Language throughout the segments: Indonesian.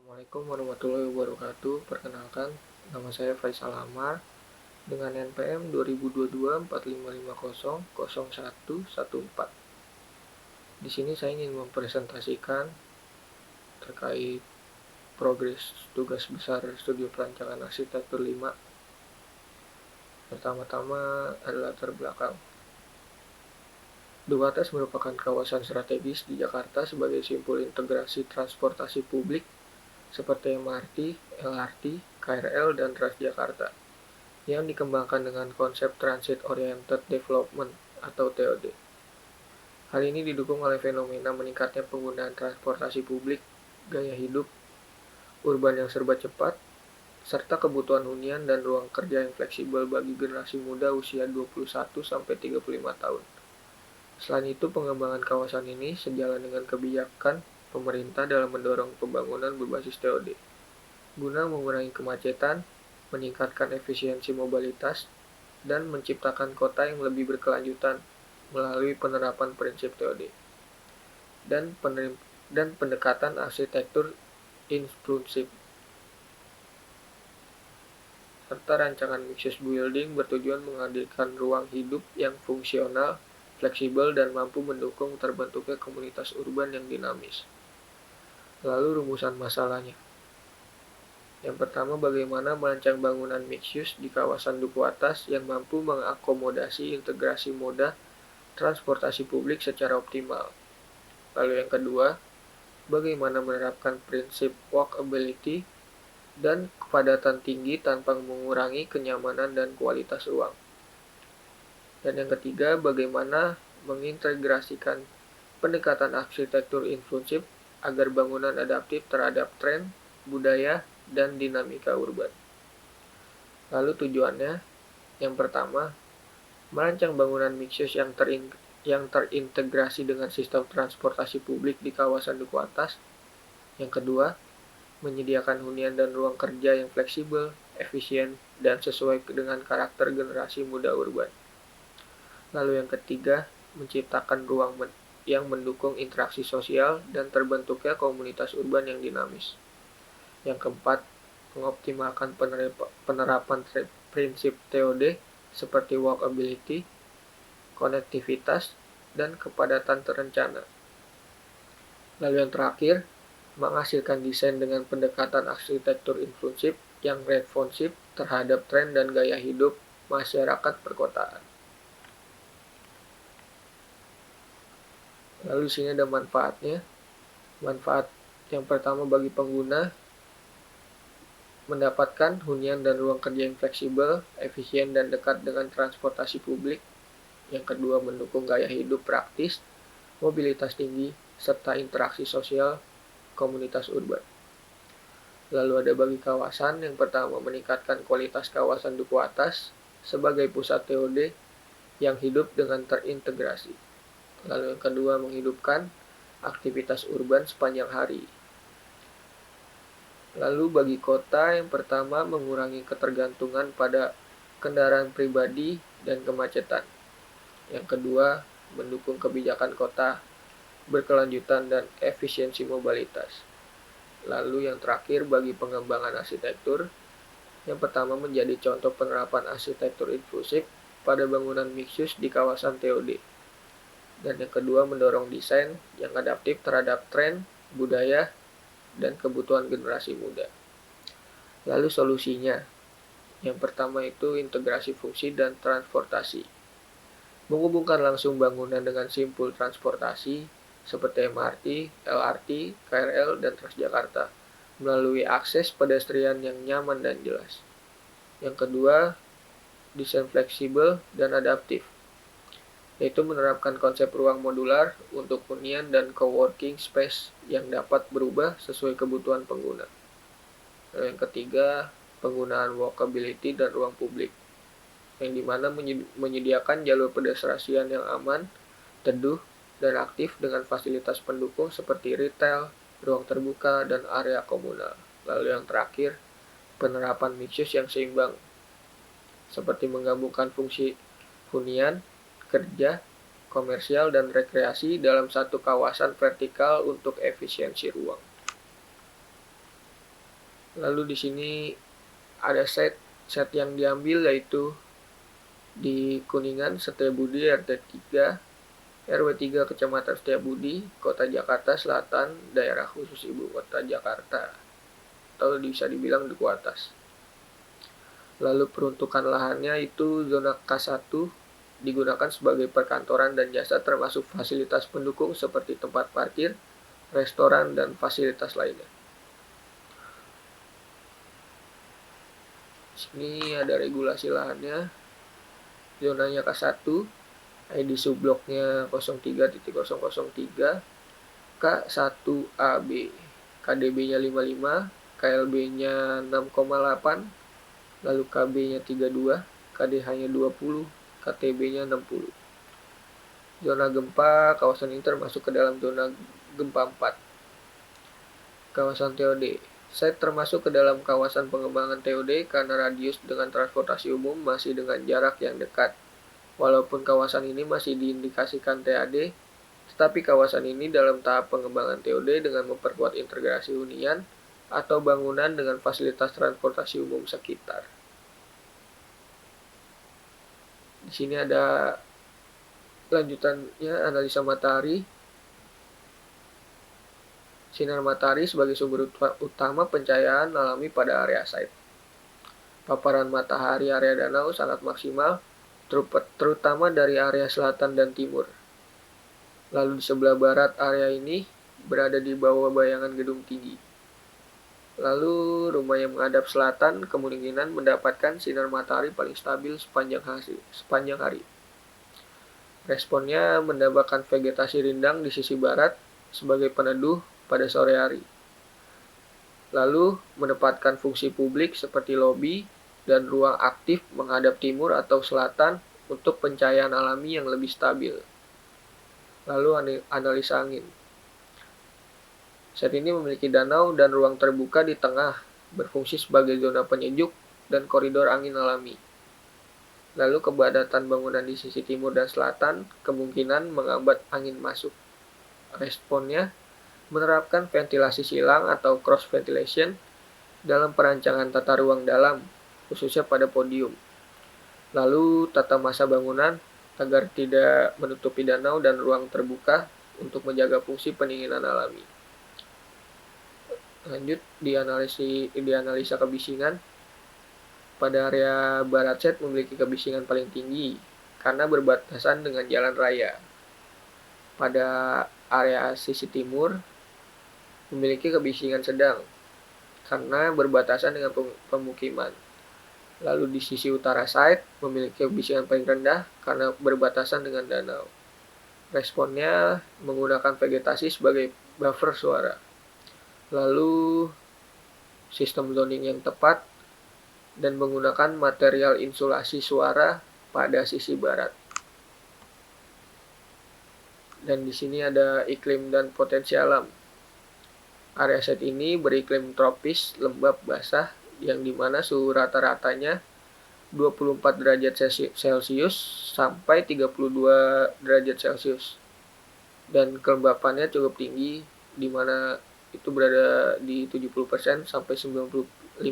Assalamualaikum warahmatullahi wabarakatuh. Perkenalkan, nama saya Faisal Amar dengan NPM 2022 45500114. Di sini saya ingin mempresentasikan terkait progres tugas besar studi perancangan arsitektur 5. Pertama-tama adalah latar belakang. Duku Atas merupakan kawasan strategis di Jakarta sebagai simpul integrasi transportasi publik seperti MRT, LRT, KRL, dan Transjakarta yang dikembangkan dengan konsep Transit Oriented Development atau TOD. Hal ini didukung oleh fenomena meningkatnya penggunaan transportasi publik, gaya hidup urban yang serba cepat, serta kebutuhan hunian dan ruang kerja yang fleksibel bagi generasi muda usia 21-35 tahun. Selain itu, pengembangan kawasan ini sejalan dengan kebijakan pemerintah dalam mendorong pembangunan berbasis TOD, guna mengurangi kemacetan, meningkatkan efisiensi mobilitas, dan menciptakan kota yang lebih berkelanjutan melalui penerapan prinsip TOD dan pendekatan arsitektur inklusif, serta rancangan mixed building bertujuan menghadirkan ruang hidup yang fungsional, fleksibel, dan mampu mendukung terbentuknya komunitas urban yang dinamis. Lalu rumusan masalahnya. Yang pertama, bagaimana merancang bangunan mixed use di kawasan Duku Atas yang mampu mengakomodasi integrasi moda transportasi publik secara optimal. Lalu yang kedua, bagaimana menerapkan prinsip walkability dan kepadatan tinggi tanpa mengurangi kenyamanan dan kualitas ruang. Dan yang ketiga, bagaimana mengintegrasikan pendekatan arsitektur inklusif agar bangunan adaptif terhadap tren, budaya, dan dinamika urban. Lalu tujuannya, yang pertama, merancang bangunan mixed use yang terintegrasi dengan sistem transportasi publik di kawasan Duku Atas. Yang kedua, menyediakan hunian dan ruang kerja yang fleksibel, efisien, dan sesuai dengan karakter generasi muda urban. Lalu yang ketiga, menciptakan ruang yang mendukung interaksi sosial dan terbentuknya komunitas urban yang dinamis. Yang keempat, mengoptimalkan penerapan prinsip TOD seperti walkability, konektivitas, dan kepadatan terencana. Lalu yang terakhir, menghasilkan desain dengan pendekatan arsitektur inklusif yang responsif terhadap tren dan gaya hidup masyarakat perkotaan. Lalu di sini ada manfaatnya. Manfaat yang pertama bagi pengguna, mendapatkan hunian dan ruang kerja yang fleksibel, efisien, dan dekat dengan transportasi publik. Yang kedua, mendukung gaya hidup praktis, mobilitas tinggi, serta interaksi sosial komunitas urban. Lalu ada bagi kawasan, yang pertama meningkatkan kualitas kawasan Duku Atas sebagai pusat TOD yang hidup dengan terintegrasi. Lalu yang kedua, menghidupkan aktivitas urban sepanjang hari. Lalu bagi kota, yang pertama mengurangi ketergantungan pada kendaraan pribadi dan kemacetan. Yang kedua, mendukung kebijakan kota berkelanjutan dan efisiensi mobilitas. Lalu yang terakhir bagi pengembangan arsitektur, yang pertama menjadi contoh penerapan arsitektur inklusif pada bangunan mixed use di kawasan TOD. Dan yang kedua, mendorong desain yang adaptif terhadap tren, budaya, dan kebutuhan generasi muda. Lalu solusinya, yang pertama itu integrasi fungsi dan transportasi. Menghubungkan langsung bangunan dengan simpul transportasi seperti MRT, LRT, KRL, dan Transjakarta melalui akses pedestrian yang nyaman dan jelas. Yang kedua, desain fleksibel dan adaptif, yaitu menerapkan konsep ruang modular untuk hunian dan coworking space yang dapat berubah sesuai kebutuhan pengguna. Yang ketiga, penggunaan walkability dan ruang publik, yang dimana menyediakan jalur pedestrian yang aman, teduh, dan aktif dengan fasilitas pendukung seperti retail, ruang terbuka, dan area komunal. Lalu yang terakhir, penerapan mixed use yang seimbang, seperti menggabungkan fungsi hunian, kerja, komersial, dan rekreasi dalam satu kawasan vertikal untuk efisiensi ruang. Lalu di sini ada set yang diambil, yaitu di Kuningan Setiabudi RT 3 RW 3 Kecamatan Setiabudi, Kota Jakarta Selatan, Daerah Khusus Ibu Kota Jakarta, atau bisa dibilang Duku Atas. Lalu peruntukan lahannya itu zona K1 digunakan sebagai perkantoran dan jasa, termasuk fasilitas pendukung seperti tempat parkir, restoran, dan fasilitas lainnya. Sini ada regulasi lahannya. Zonanya K1, ID subbloknya 03.003, K1AB, KDB-nya 55, KLB-nya 6,8, lalu KB-nya 32, KDH-nya 20, KTB-nya 60. Zona gempa, kawasan ini termasuk ke dalam zona gempa 4. Kawasan TOD, site termasuk ke dalam kawasan pengembangan TOD karena radius dengan transportasi umum masih dengan jarak yang dekat. Walaupun kawasan ini masih diindikasikan TAD, tetapi kawasan ini dalam tahap pengembangan TOD dengan memperkuat integrasi hunian atau bangunan dengan fasilitas transportasi umum sekitar. Di sini ada lanjutannya, analisa matahari. Sinar matahari sebagai sumber utama pencahayaan alami pada area site. Paparan matahari area danau sangat maksimal, terutama dari area selatan dan timur. Lalu di sebelah barat area ini berada di bawah bayangan gedung tinggi. Lalu rumah yang menghadap selatan kemungkinan mendapatkan sinar matahari paling stabil sepanjang hari. Responnya menambahkan vegetasi rindang di sisi barat sebagai peneduh pada sore hari. Lalu menempatkan fungsi publik seperti lobi dan ruang aktif menghadap timur atau selatan untuk pencahayaan alami yang lebih stabil. Lalu analisa angin. Set ini memiliki danau dan ruang terbuka di tengah, berfungsi sebagai zona penyejuk dan koridor angin alami. Lalu kepadatan bangunan di sisi timur dan selatan kemungkinan menghambat angin masuk. Responnya menerapkan ventilasi silang atau cross ventilation dalam perancangan tata ruang dalam, khususnya pada podium. Lalu tata massa bangunan agar tidak menutupi danau dan ruang terbuka untuk menjaga fungsi pendinginan alami. Lanjut dianalisa kebisingan. Pada area barat set memiliki kebisingan paling tinggi karena berbatasan dengan jalan raya. Pada area sisi timur memiliki kebisingan sedang karena berbatasan dengan pemukiman. Lalu di sisi utara site memiliki kebisingan paling rendah karena berbatasan dengan danau. Responnya menggunakan vegetasi sebagai buffer suara. Lalu sistem zoning yang tepat dan menggunakan material insulasi suara pada sisi barat. Dan di sini ada iklim dan potensi alam. Area set ini beriklim tropis lembab basah yang dimana suhu rata-ratanya 24 derajat Celcius sampai 32 derajat Celcius. Dan kelembapannya cukup tinggi, dimana itu berada di 70% sampai 95%.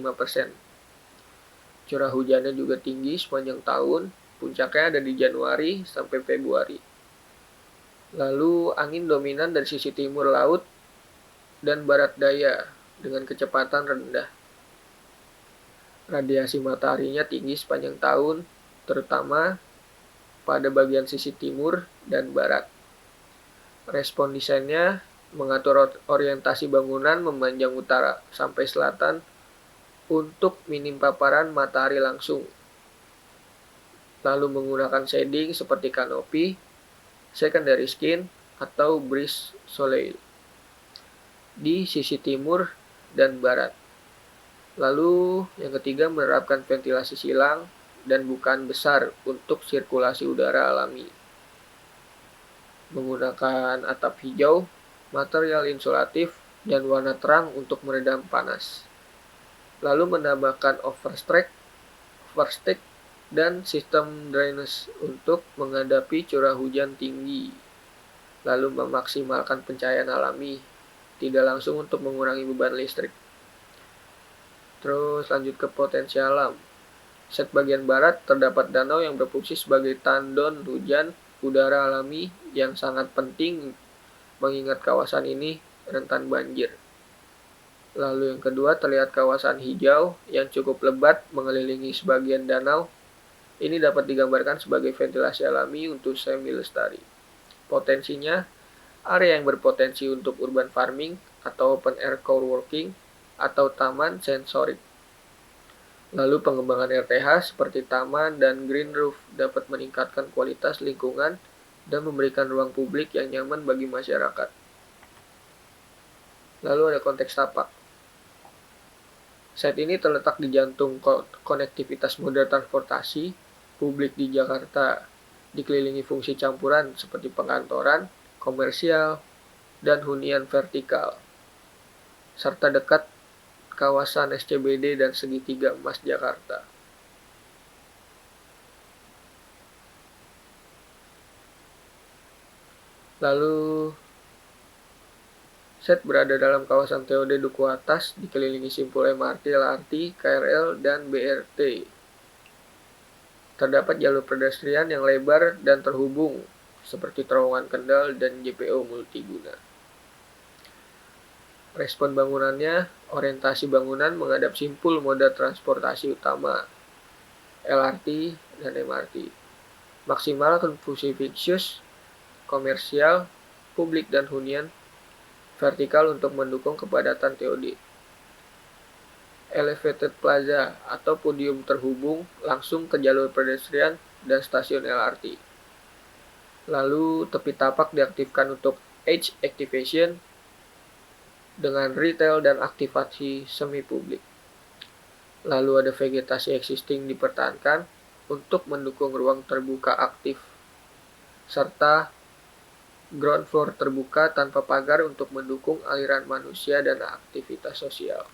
Curah hujannya juga tinggi sepanjang tahun, puncaknya ada di Januari sampai Februari. Lalu angin dominan dari sisi timur laut dan barat daya dengan kecepatan rendah. Radiasi mataharinya tinggi sepanjang tahun, terutama pada bagian sisi timur dan barat. Respon desainnya mengatur orientasi bangunan memanjang utara sampai selatan untuk minim paparan matahari langsung. Lalu menggunakan shading seperti kanopi, secondary skin, atau brise soleil di sisi timur dan barat. Lalu yang ketiga menerapkan ventilasi silang dan bukaan besar untuk sirkulasi udara alami. Menggunakan atap hijau, material insulatif, dan warna terang untuk meredam panas. Lalu menambahkan overstack dan sistem drainase untuk menghadapi curah hujan tinggi. Lalu memaksimalkan pencahayaan alami, tidak langsung untuk mengurangi beban listrik. Terus lanjut ke potensi alam. Set bagian barat terdapat danau yang berfungsi sebagai tandon hujan udara alami yang sangat penting mengingat kawasan ini rentan banjir. Lalu yang kedua terlihat kawasan hijau yang cukup lebat mengelilingi sebagian danau. Ini dapat digambarkan sebagai ventilasi alami untuk semi lestari. Potensinya, area yang berpotensi untuk urban farming atau open air coworking atau taman sensorik. Lalu pengembangan RTH seperti taman dan green roof dapat meningkatkan kualitas lingkungan dan memberikan ruang publik yang nyaman bagi masyarakat. Lalu ada konteks tapak. Site ini terletak di jantung konektivitas moda transportasi publik di Jakarta, dikelilingi fungsi campuran seperti pengantoran, komersial, dan hunian vertikal, serta dekat kawasan SCBD dan segitiga emas Jakarta. Lalu, Set berada dalam kawasan TOD Duku Atas, dikelilingi simpul MRT, LRT, KRL, dan BRT. Terdapat jalur pedestrian yang lebar dan terhubung, seperti terowongan Kendal dan JPO multiguna. Respon bangunannya, orientasi bangunan menghadap simpul moda transportasi utama, LRT dan MRT. Maksimal fungsi fixus, komersial, publik dan hunian, vertikal untuk mendukung kepadatan TOD. Elevated plaza atau podium terhubung langsung ke jalur pedestrian dan stasiun LRT. Lalu tepi tapak diaktifkan untuk edge activation dengan retail dan aktivasi semi publik. Lalu ada vegetasi existing dipertahankan untuk mendukung ruang terbuka aktif serta ground floor terbuka tanpa pagar untuk mendukung aliran manusia dan aktivitas sosial.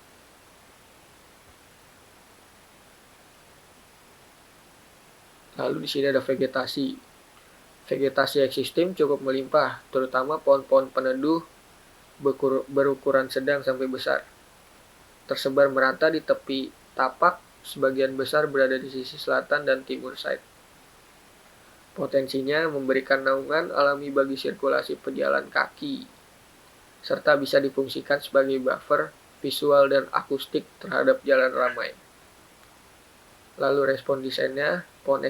Lalu di sini ada vegetasi. Vegetasi existing cukup melimpah, terutama pohon-pohon peneduh berukuran sedang sampai besar. Tersebar merata di tepi tapak, sebagian besar berada di sisi selatan dan timur side. Potensinya memberikan naungan alami bagi sirkulasi pejalan kaki, serta bisa difungsikan sebagai buffer visual dan akustik terhadap jalan ramai. Lalu respon desainnya, pohon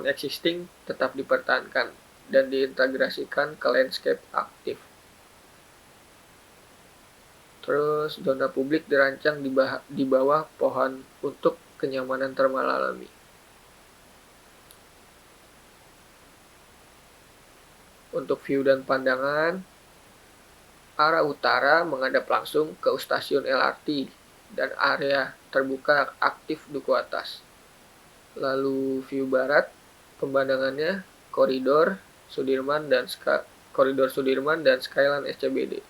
existing tetap dipertahankan dan diintegrasikan ke landscape aktif. Terus zona publik dirancang di bawah pohon untuk kenyamanan termal alami. Untuk view dan pandangan, arah utara menghadap langsung ke stasiun LRT dan area terbuka aktif Duku Atas. Lalu view barat, pemandangannya koridor Sudirman dan Skyline SCBD.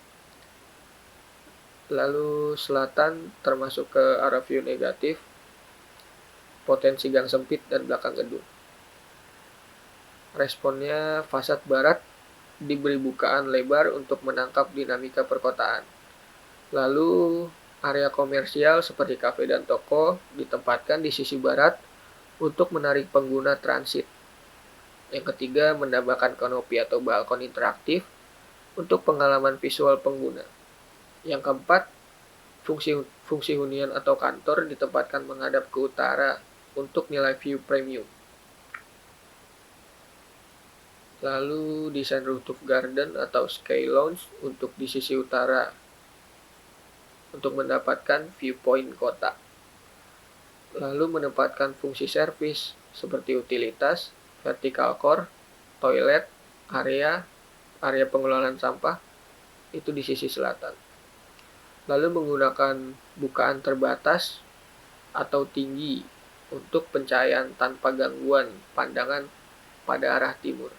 Lalu selatan termasuk ke arah view negatif, potensi gang sempit dan belakang gedung. Responnya fasad barat diberi bukaan lebar untuk menangkap dinamika perkotaan. Lalu area komersial seperti kafe dan toko ditempatkan di sisi barat untuk menarik pengguna transit. Yang ketiga, menambahkan kanopi atau balkon interaktif untuk pengalaman visual pengguna. Yang keempat, fungsi hunian atau kantor ditempatkan menghadap ke utara untuk nilai view premium. Lalu desain rooftop garden atau sky lounge untuk di sisi utara untuk mendapatkan viewpoint kota. Lalu menempatkan fungsi servis seperti utilitas, vertical core, toilet, area pengelolaan sampah itu di sisi selatan. Lalu menggunakan bukaan terbatas atau tinggi untuk pencahayaan tanpa gangguan pandangan pada arah timur.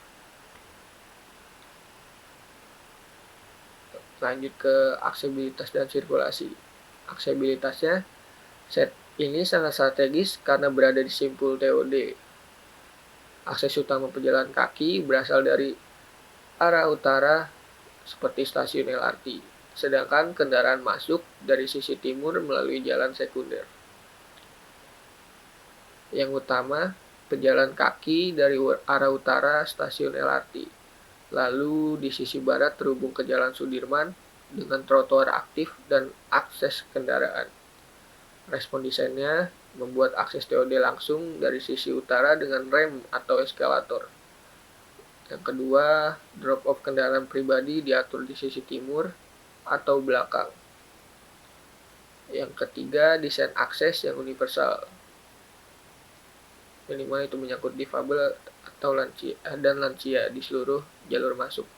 Lanjut ke aksesibilitas dan sirkulasi. Aksesibilitasnya, set ini sangat strategis karena berada di simpul TOD. Akses utama pejalan kaki berasal dari arah utara seperti stasiun LRT. sedangkan kendaraan masuk dari sisi timur melalui jalan sekunder. Yang utama, pejalan kaki dari arah utara stasiun LRT. Lalu di sisi barat terhubung ke Jalan Sudirman dengan trotoar aktif dan akses kendaraan. Respon desainnya membuat akses TOD langsung dari sisi utara dengan rem atau eskalator. Yang kedua, drop-off kendaraan pribadi diatur di sisi timur atau belakang. Yang ketiga, desain akses yang universal. Minimal itu menyangkut difabel atau lansia di seluruh jalur masuk.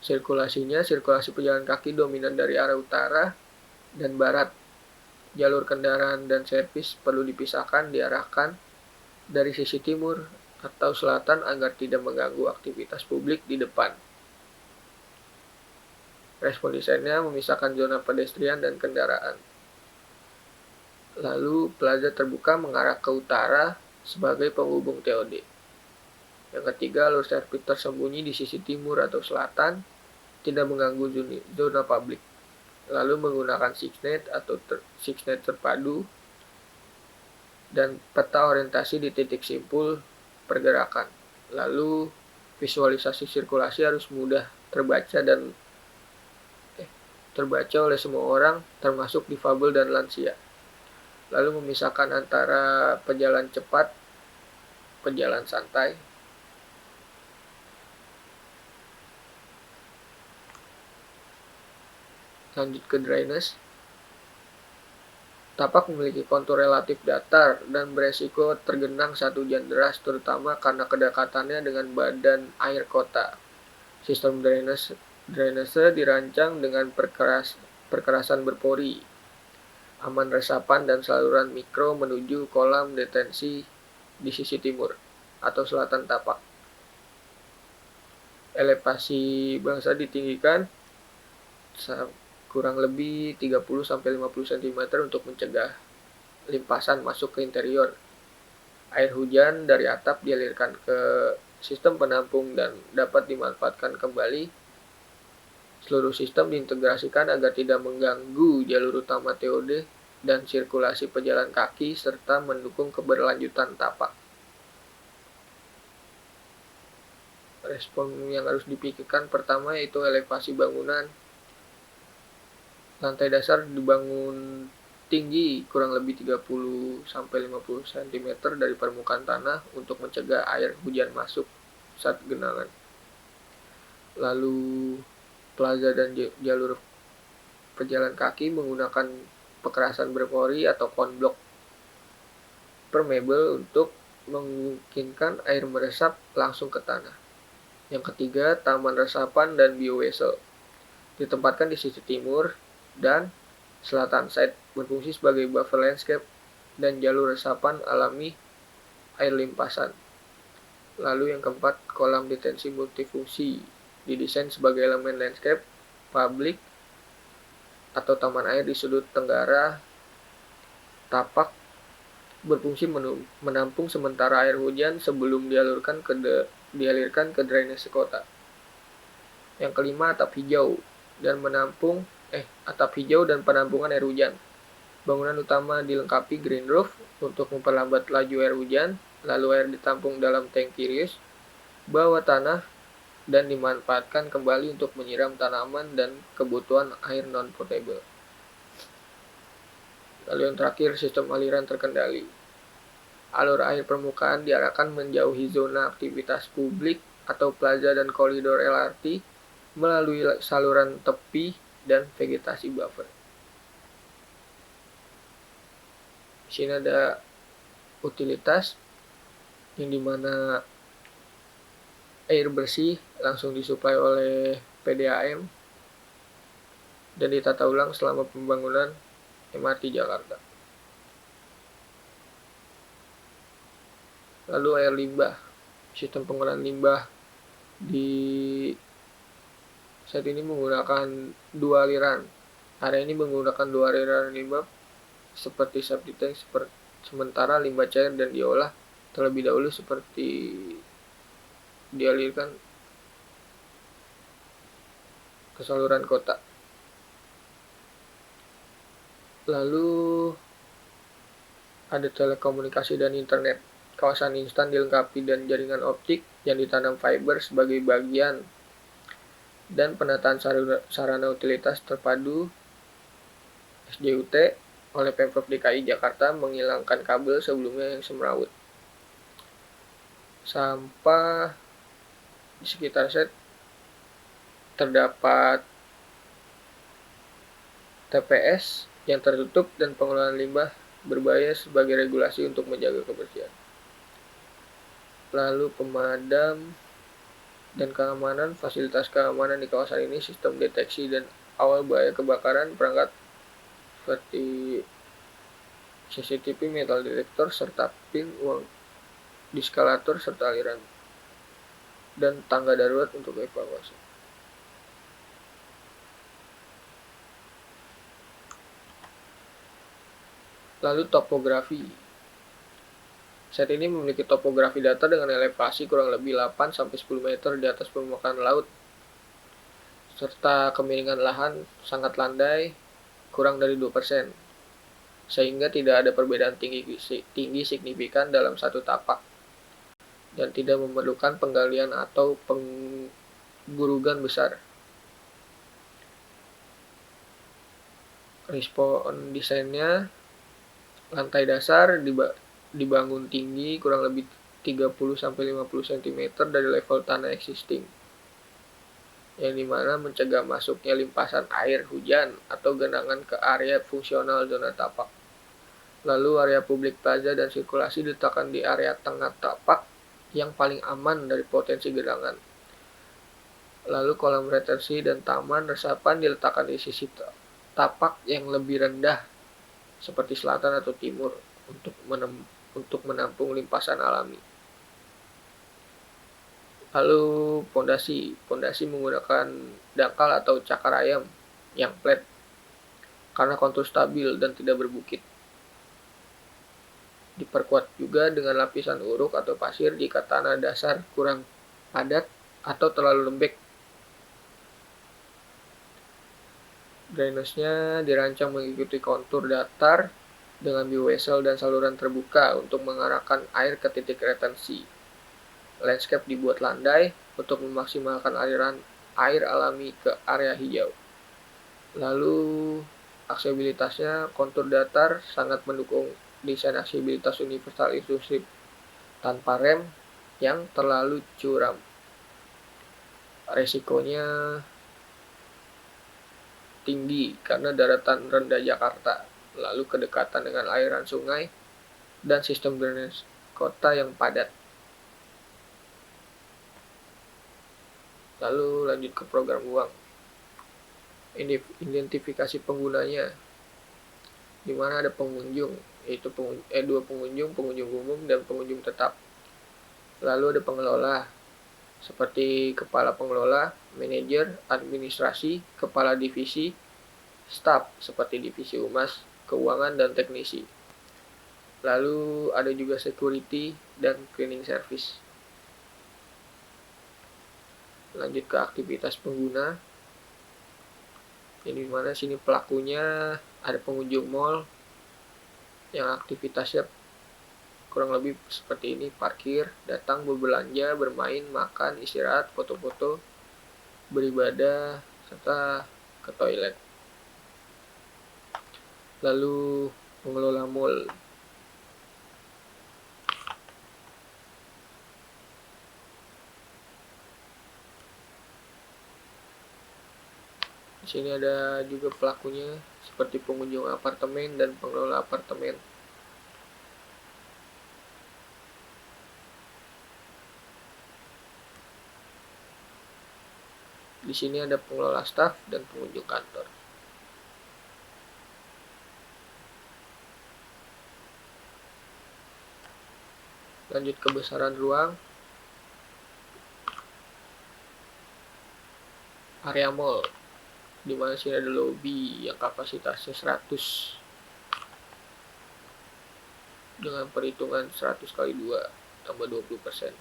Sirkulasinya, sirkulasi pejalan kaki dominan dari arah utara dan barat. Jalur kendaraan dan servis perlu dipisahkan, diarahkan dari sisi timur atau selatan agar tidak mengganggu aktivitas publik di depan. Respon desainnya memisahkan zona pedestrian dan kendaraan. Lalu plaza terbuka mengarah ke utara sebagai penghubung TOD. Yang ketiga, alur servis tersembunyi di sisi timur atau selatan, tidak mengganggu zona publik. Lalu menggunakan SIXNET atau SIXNET terpadu dan peta orientasi di titik simpul pergerakan. Lalu visualisasi sirkulasi harus mudah terbaca oleh semua orang, termasuk difabel dan lansia. Lalu memisahkan antara pejalan cepat, pejalan santai. Lanjut ke drainase. Tapak memiliki kontur relatif datar dan beresiko tergenang saat hujan deras, terutama karena kedekatannya dengan badan air kota. Sistem drainase dirancang dengan perkerasan berpori, aman resapan dan saluran mikro menuju kolam detensi di sisi timur atau selatan tapak. Elevasi bangsa ditinggikan kurang lebih 30-50 cm untuk mencegah limpasan masuk ke interior. Air hujan dari atap dialirkan ke sistem penampung dan dapat dimanfaatkan kembali. Seluruh sistem diintegrasikan agar tidak mengganggu jalur utama TOD dan sirkulasi pejalan kaki serta mendukung keberlanjutan tapak. Respon yang harus dipikirkan pertama yaitu elevasi bangunan. Lantai dasar dibangun tinggi kurang lebih 30-50 cm dari permukaan tanah untuk mencegah air hujan masuk saat genangan. Lalu plaza dan jalur pejalan kaki menggunakan pekerasan berpori atau konblok permeable untuk memungkinkan air meresap langsung ke tanah. Yang ketiga, taman resapan dan biowesel ditempatkan di sisi timur dan selatan side, berfungsi sebagai buffer landscape dan jalur resapan alami air limpasan. Lalu yang keempat, kolam detensi multifungsi didesain sebagai elemen landscape publik atau taman air di sudut tenggara tapak, berfungsi menampung sementara air hujan sebelum dialirkan ke drainase kota. Yang kelima, atap hijau dan penampungan air hujan. Bangunan utama dilengkapi green roof untuk memperlambat laju air hujan, lalu air ditampung dalam tangki rius bawah tanah dan dimanfaatkan kembali untuk menyiram tanaman dan kebutuhan air non-potable. Lalu yang terakhir, sistem aliran terkendali. Alur air permukaan diarahkan menjauhi zona aktivitas publik atau plaza dan koridor LRT melalui saluran tepi dan vegetasi buffer. Di sini ada utilitas yang dimana air bersih langsung disuplai oleh PDAM dan ditata ulang selama pembangunan MRT Jakarta. Lalu air limbah, sistem pengolahan limbah di saat ini menggunakan dua aliran. Area ini menggunakan dua aliran limbah seperti septic tank, sementara limbah cair dan diolah terlebih dahulu seperti dialirkan ke saluran kota. Lalu ada telekomunikasi dan internet. Kawasan instan dilengkapi dan jaringan optik yang ditanam fiber sebagai bagian dan penataan sarana utilitas terpadu SJUT oleh Pemprov DKI Jakarta menghilangkan kabel sebelumnya yang semrawut. Sampah di sekitar set terdapat TPS yang tertutup dan pengelolaan limbah berbahaya sebagai regulasi untuk menjaga kebersihan. Lalu pemadam dan keamanan, fasilitas keamanan di kawasan ini, sistem deteksi dan awal bahaya kebakaran, perangkat seperti CCTV, metal detector, serta pin, uang diskalator, serta aliran dan tangga darurat untuk evakuasi. Lalu topografi. Set ini memiliki topografi datar dengan elevasi kurang lebih 8-10 meter di atas permukaan laut, serta kemiringan lahan sangat landai, kurang dari 2%, sehingga tidak ada perbedaan tinggi signifikan dalam satu tapak, dan tidak memerlukan penggalian atau penggurugan besar. Respon desainnya, lantai dasar dibangun tinggi kurang lebih 30-50 cm dari level tanah existing, yang dimana mencegah masuknya limpasan air hujan atau genangan ke area fungsional zona tapak. Lalu area publik plaza dan sirkulasi diletakkan di area tengah tapak yang paling aman dari potensi genangan. Lalu kolam retensi dan taman resapan diletakkan di sisi tapak yang lebih rendah seperti selatan atau timur untuk menampung limpasan alami. Lalu pondasi menggunakan dangkal atau cakar ayam yang flat karena kontur stabil dan tidak berbukit. Diperkuat juga dengan lapisan uruk atau pasir jika tanah dasar kurang padat atau terlalu lembek. Drainasenya dirancang mengikuti kontur datar dengan biowesel dan saluran terbuka untuk mengarahkan air ke titik retensi. Landscape dibuat landai untuk memaksimalkan aliran air alami ke area hijau. Lalu aksesibilitasnya, kontur datar sangat mendukung desain aksesibilitas universal inklusif tanpa rem yang terlalu curam. Resikonya tinggi karena daratan rendah Jakarta, lalu kedekatan dengan aliran sungai, dan sistem drainase kota yang padat. Lalu lanjut ke program uang. Identifikasi penggunanya, di mana ada pengunjung, yaitu dua pengunjung umum dan pengunjung tetap. Lalu ada pengelola, seperti kepala pengelola, manajer, administrasi, kepala divisi, staf seperti divisi humas, keuangan, dan teknisi. Lalu ada juga security dan cleaning service. Lanjut ke aktivitas pengguna, yang dimana sini pelakunya ada pengunjung mall yang aktivitasnya kurang lebih seperti ini: parkir, datang, berbelanja, bermain, makan, istirahat, foto-foto, beribadah, serta ke toilet. Lalu pengelola mall, di sini ada juga pelakunya seperti pengunjung apartemen dan pengelola apartemen. Di sini ada pengelola staf dan pengunjung kantor. Lanjut ke besaran ruang. Area mall, di mana sini ada lobby yang kapasitasnya 100 dengan perhitungan 100 kali 2 tambah 20%.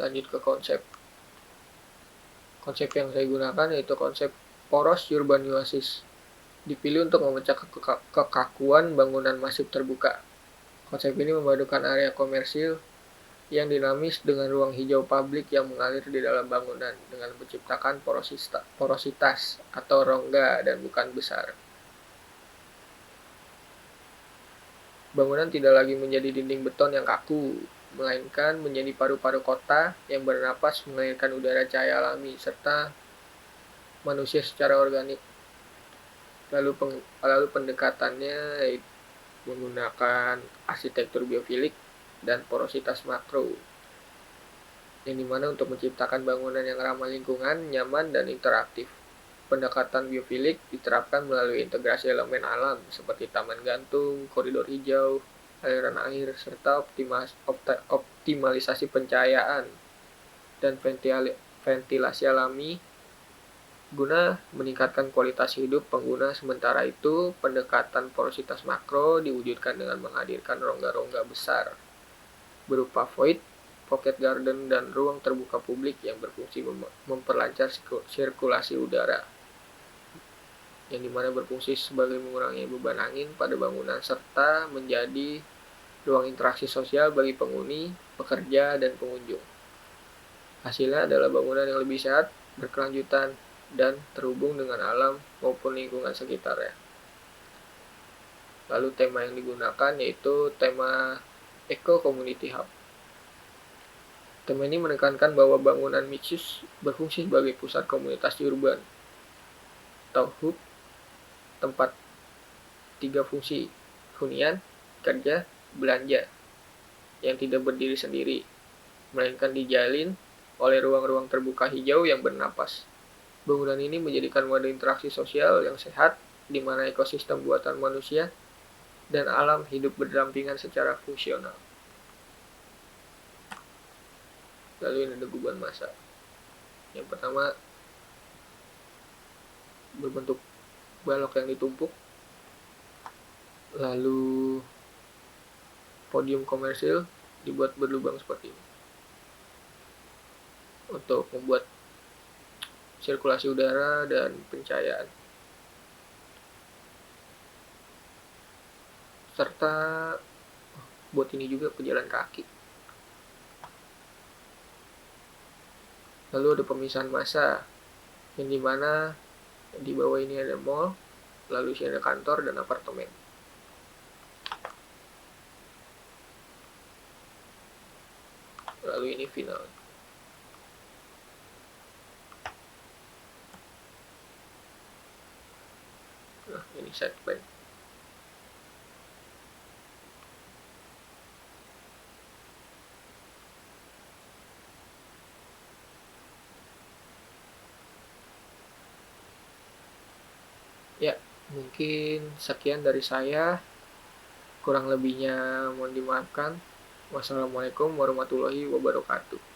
Lanjut ke konsep. Konsep yang saya gunakan yaitu konsep poros urban oasis. Dipilih untuk memecah kekakuan bangunan masif terbuka. Konsep ini memadukan area komersil yang dinamis dengan ruang hijau publik yang mengalir di dalam bangunan dengan menciptakan porositas atau rongga dan bukan besar. Bangunan tidak lagi menjadi dinding beton yang kaku, melainkan menjadi paru-paru kota yang bernapas mengalirkan udara cahaya alami serta manusia secara organik. Lalu pendekatannya menggunakan arsitektur biofilik dan porositas makro, yang dimana untuk menciptakan bangunan yang ramah lingkungan, nyaman, dan interaktif. Pendekatan biofilik diterapkan melalui integrasi elemen alam seperti taman gantung, koridor hijau, aliran air, serta optimalisasi pencahayaan dan ventilasi alami guna meningkatkan kualitas hidup pengguna. Sementara itu, pendekatan porositas makro diwujudkan dengan menghadirkan rongga-rongga besar berupa void, pocket garden, dan ruang terbuka publik yang berfungsi memperlancar sirkulasi udara, yang dimana berfungsi sebagai mengurangi beban angin pada bangunan serta menjadi ruang interaksi sosial bagi penghuni, pekerja, dan pengunjung. Hasilnya adalah bangunan yang lebih sehat, berkelanjutan, dan terhubung dengan alam maupun lingkungan sekitarnya. Lalu tema yang digunakan yaitu tema Eco Community Hub. Tema ini menekankan bahwa bangunan mixed use berfungsi sebagai pusat komunitas urban atau hub, tempat 3 fungsi: hunian, kerja, belanja, yang tidak berdiri sendiri, melainkan dijalin oleh ruang-ruang terbuka hijau yang bernapas. Bangunan ini menjadikan wadah interaksi sosial yang sehat, di mana ekosistem buatan manusia dan alam hidup berdampingan secara fungsional. Lalu ini ada guban massa. Yang pertama, berbentuk balok yang ditumpuk. Lalu podium komersil dibuat berlubang seperti ini untuk membuat sirkulasi udara dan pencahayaan, serta buat ini juga pejalan kaki. Lalu ada pemisahan massa, yang dimana di bawah ini ada mall, lalu sini ada kantor dan apartemen. Lalu ini final. Nah, ini side plan. Ya, mungkin sekian dari saya. Kurang lebihnya mohon dimaafkan. Wassalamualaikum warahmatullahi wabarakatuh.